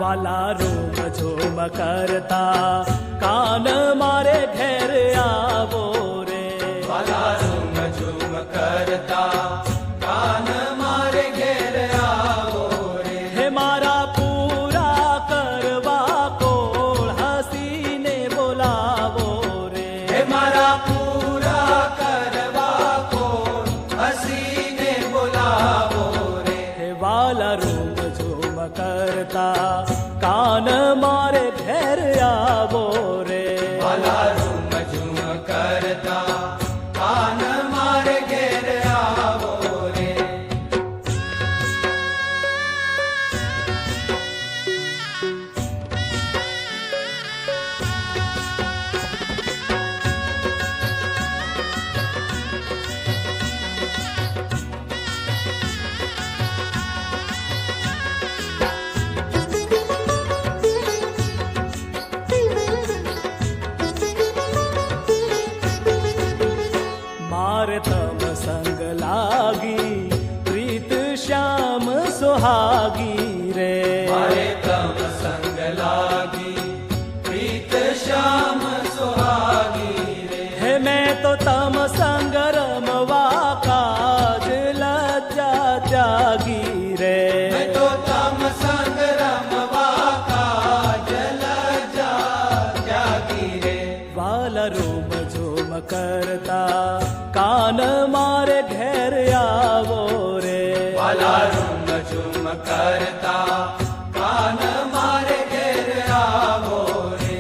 વાલા room zoom કરતા કાન મારે ઘેર આવો રે. વાલા રૂમ ઝૂમ કરતા કાન મારે ઘેર આવો રે. હે મારા પૂરા કરવા કોળ હસીને બોલાવો રે. હે મારા પૂરા કરવા કોણ હસીને બોલાવો રે. હે વાલા રૂમ ઝૂમ કરતા કાન મારે ઘેર આવો રે. વાલા રૂમ ઝૂમ કરતા કાન મારે ઘેર આવો રે. મારે તમ સંગ લાગી પ્રીત શ્યામ સુહાગી રે. મારે તમ સંગ લાગી પ્રીત શ્યામ સુહાગી રે. હે મેં તો તમ સંગ રમવા કાજ લજ્જા ત્યાગી રે. મેં તો તમ સંગ રમવા કાજ લજ્જા ત્યાગી રે. વાલા રૂમ ઝૂમ કરતા કાન મારે ઘેર આવો રે. વાલા રૂમ ઝૂમ કરતા કાન મારે ઘેર આવો રે.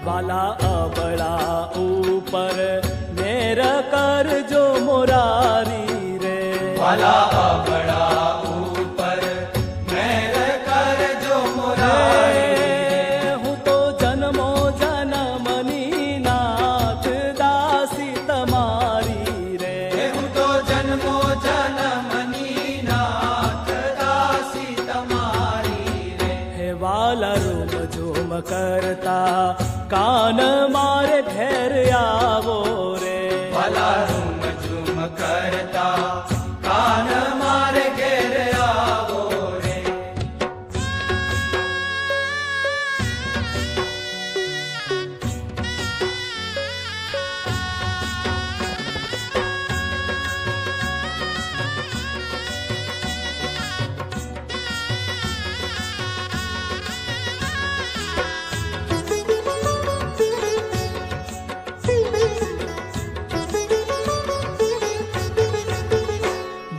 વાલા અબળા ઉપર મેર કરજો મોરારી રે. વાલા અબળા ઉપર મેર કરજો મોરારી. હું તો જન્મો જન્મની નાથ દાસી તમારી રે. હું તો જન્મો જન્મની નાથ દાસી તમારી રે. હે વાલા રૂમ ઝૂમ કરતા કાન મારે ઘેર આવો રે. વાલા રૂમ ઝૂમ કરતા કાન મારે ઘેર આવો રે.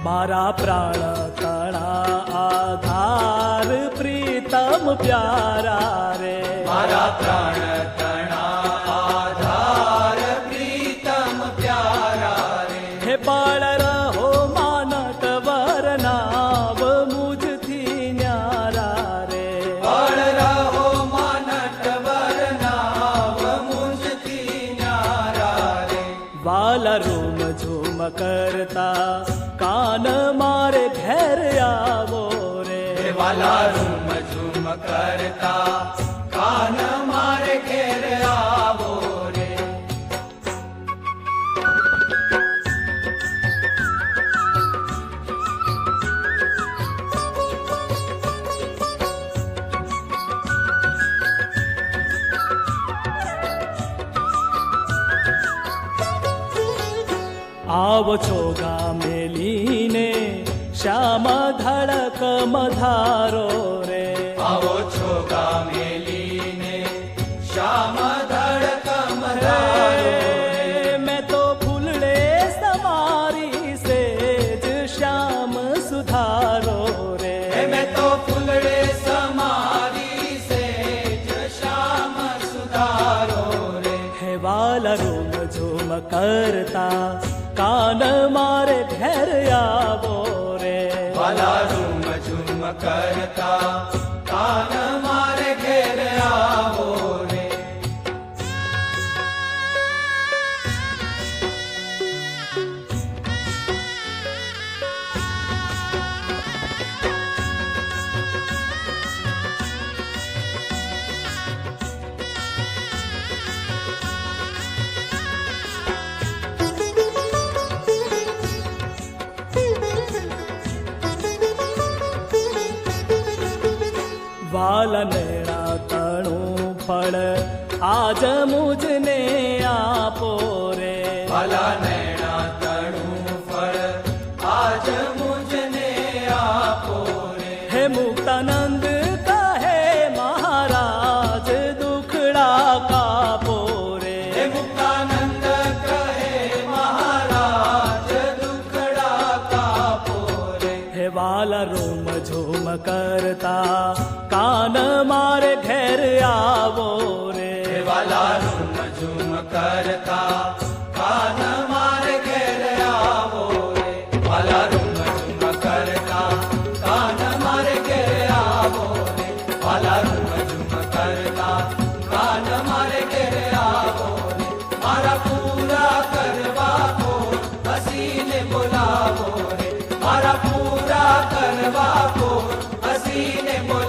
મારા પ્રાણ તણા આધાર પ્રીતમ પ્યારા રે. મારા પ્રાણ તણા આધાર પ્રીતમ પ્યારા રે. હે બાળ રહો માનટ વરનાવ મુજથી ન્યારા રે. બાળ રહો માનટ વરનાવ મુજથી ન્યારા રે. વાલા રૂમ ઝૂમ કરતા કાન મારે ઘેર આવો રે. વાલા રૂમ ઝૂમ કરતા કાન મારે ઘેર આવો રે. આવો છો ગામેલીને શ્યામ ધડક મધારો રે. આવો છો ગામેલીને શ્યામ ધડક મધારો રે. મેં તો ફૂલડે સમારી સેજ શ્યામ સુધારો રે. મેં તો ફૂલડે સમારી સેજ શ્યામ સુધારો રે. હે વાલા રૂમ ઝૂમ કરતા કાન મારે ઘેર આવો રે. વાલા રૂમ ઝૂમ કરતા કાન મારે ઘેર આવો રે. વાલા નેણા તણું ફળ આજ મુજને આપો રે વાલા નૈણા તણું ફળ આજ મુજને આપો રે હે મુક્તાનંદ કહે મહારાજ દુખડા કાપો રે હે મુક્તાનંદ કહે મહારાજ દુખડા કાપો રે હે વાલા રોમ ઝોમ કરતા કાન મારે ઘેર આવો રે હે વાલા રૂમ ઝૂમ કરતા કાન મારે ઘેર આવો રે વાલા રૂમ ઝૂમ કરતા કાન મારે ઘેર આવો રે વાલા રૂમ ઝૂમ કરતા કાન મારે ઘેર આવો રે મારા પૂરા કરવા કો હસીને બોલાવો રે મારા પૂરા કરવા કો હસીને બોલાવો